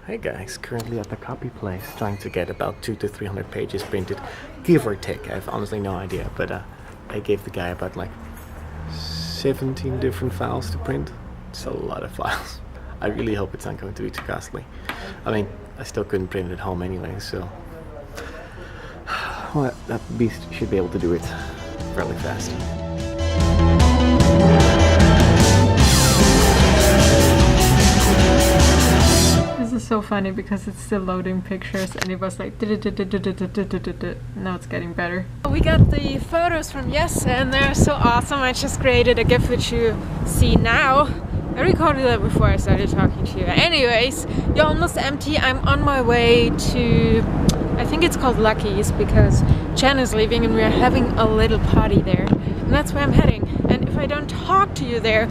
Hey guys, currently at the copy place, trying to get about 200 to 300 pages printed, give or take. I have honestly no idea, but I gave the guy about like 17 different files to print. It's a lot of files. I really hope it's not going to be too costly. I mean, I still couldn't print it at home anyway, so... Well, that beast should be able to do it fairly fast. This is so funny because it's still loading pictures and it was like now it's getting better. We got the photos from Yes and they're so awesome. I just created a GIF which you see now. I recorded that before I started talking to you. Anyways, you're almost empty. I'm on my way to, I think it's called Lucky's because Jen is leaving and we're having a little party there. And that's where I'm heading. And if I don't talk to you there,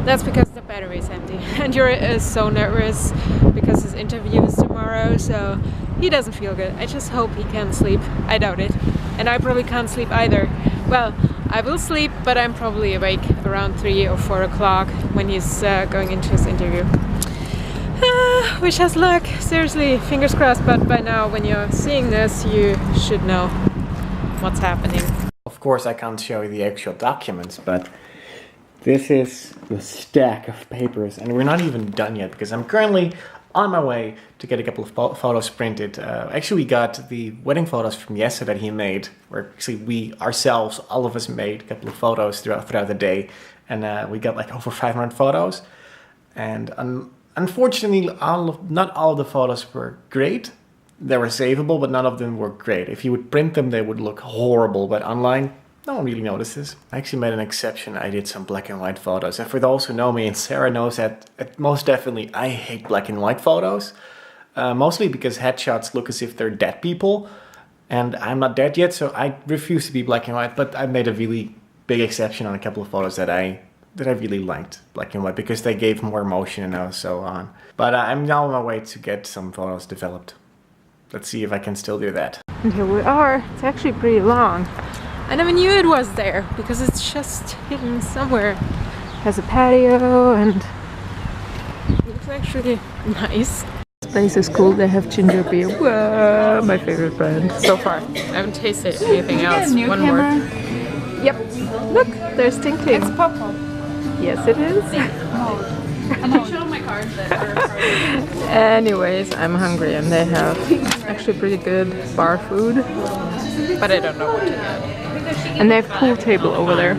that's because the battery is empty. And Jurre is so nervous because his interview is tomorrow, so he doesn't feel good. I just hope he can sleep. I doubt it. And I probably can't sleep either. Well, I will sleep, but I'm probably awake around 3 or 4 o'clock when he's going into his interview. Wish us luck. Seriously, fingers crossed, but by now when you're seeing this, you should know what's happening. Of course, I can't show you the actual documents, but this is the stack of papers, and we're not even done yet because I'm currently on my way to get a couple of photos printed. Actually, we got the wedding photos from yesterday that he made, where actually we ourselves, all of us made a couple of photos throughout the day, and we got like over 500 photos. And unfortunately, not all of the photos were great. They were savable, but none of them were great. If you would print them, they would look horrible, but online, no one really notices. I actually made an exception. I did some black and white photos. And for those who know me, and Sarah knows that most definitely I hate black and white photos. Mostly because headshots look as if they're dead people. And I'm not dead yet, so I refuse to be black and white. But I made a really big exception on a couple of photos that I really liked, black and white, because they gave more emotion and so on. But I'm now on my way to get some photos developed. Let's see if I can still do that. And here we are. It's actually pretty long. I never knew it was there because it's just hidden somewhere. It has a patio and it looks actually nice. This place is cool. They have ginger beer. Whoa, my favorite brand so far. I haven't tasted anything else. One more. Yep. Look, there's tinkling. It's purple. Yes, it is. I'm not showing my card there. Anyways, I'm hungry and they have actually pretty good bar food, but I don't know what to get. And they have a pool table over there.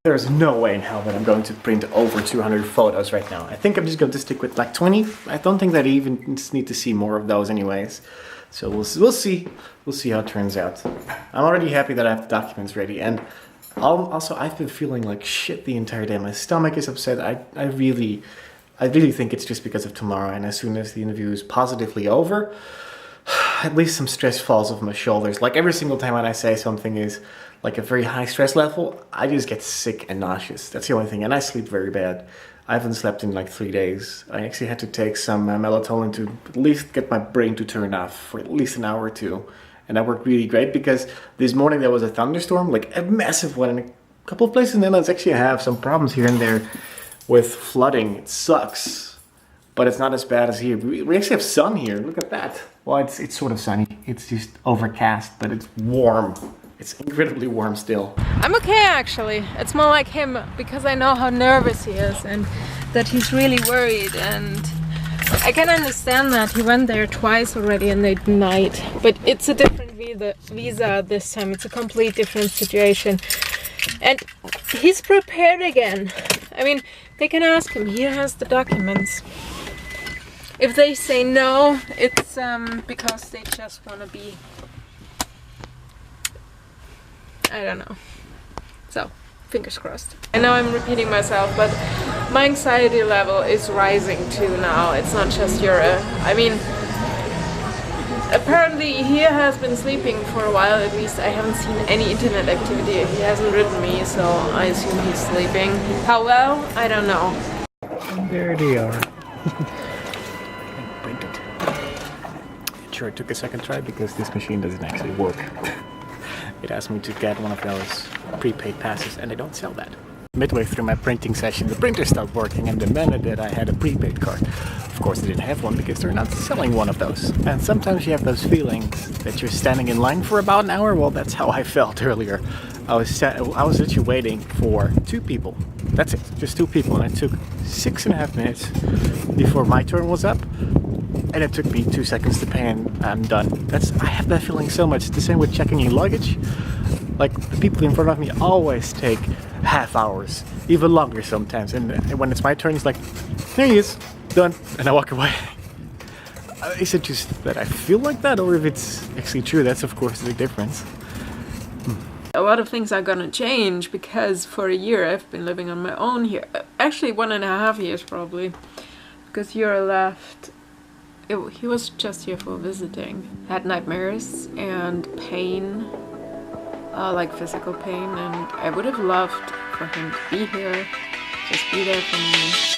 There's no way in hell that I'm going to print over 200 photos right now. I think I'm just going to stick with like 20. I don't think that I even need to see more of those anyways. So we'll see. We'll see how it turns out. I'm already happy that I have the documents ready, and also I've been feeling like shit the entire day. My stomach is upset. I really think it's just because of tomorrow, and as soon as the interview is positively over, at least some stress falls off my shoulders. Like every single time when I say something is like a very high stress level, I just get sick and nauseous. That's the only thing, and I sleep very bad. I haven't slept in like 3 days. I actually had to take some melatonin to at least get my brain to turn off for at least an hour or two. And that worked really great because this morning there was a thunderstorm, like a massive one in a couple of places in the Netherlands. Actually, I have some problems here and there with flooding. It sucks, but it's not as bad as here. We actually have sun here. Look at that. Well, it's sort of sunny. It's just overcast, but it's warm. It's incredibly warm still. I'm okay actually. It's more like him because I know how nervous he is and that he's really worried, and I can understand that. He went there twice already and they denied, but it's a different visa this time. It's a complete different situation. And he's prepared again. I mean, they can ask him. He has the documents. If they say no, it's because they just want to be... I don't know. So, fingers crossed. I know I'm repeating myself, but my anxiety level is rising too now. It's not just Jurre. I mean, apparently he has been sleeping for a while. At least I haven't seen any internet activity. He hasn't written me, so I assume he's sleeping. How well? I don't know. There they are. Printed. It sure took a second try because this machine doesn't actually work. It asked me to get one of those prepaid passes, and they don't sell that. Midway through my printing session, the printer stopped working and demanded that I had a prepaid card. Of course, they didn't have one because they're not selling one of those. And sometimes you have those feelings that you're standing in line for about an hour. Well, that's how I felt earlier. I was literally waiting for 2 people. That's it, just 2 people. And it took 6.5 minutes before my turn was up. And it took me 2 seconds to pay and I'm done. I have that feeling so much. It's the same with checking in luggage. Like, the people in front of me always take half hours, even longer sometimes. And when it's my turn, it's like, there he is, done, and I walk away. Is it just that I feel like that, or if it's actually true? That's of course the difference. A lot of things are gonna change because for a year I've been living on my own here. Actually 1.5 years probably, because Jurre left. He was just here for visiting. I had nightmares and pain, like physical pain, and I would have loved for him to be here, just be there for me.